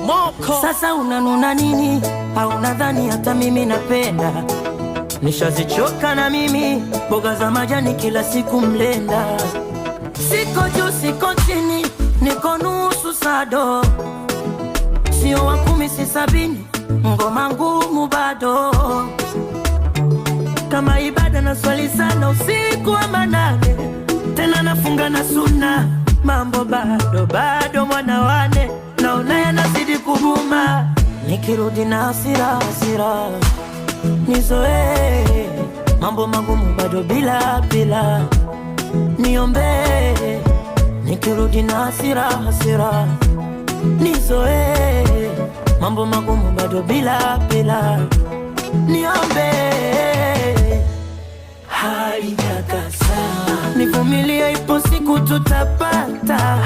Moko. Sasa unanuna nini? Au nadhani hata mimi napenda? Nishazichoka na mimi mboga za majani kila siku mlenda. Siko juu siko chini, niko nusu sado. Sio wa 10 si 70, ngoma ngumu bado. Kama ibada na swali sana usiku wa manane, tena nafunga na sunna. Mambo bado mwana wane, naona yanazidi kubuma. Nikirudi na hasira nizoe, mambo magumu bado bila niombe. Nikirudi na hasira nizoe, mambo magumu bado bila niombe. Hali jakasa, nivumilie, ipo siku tutapata.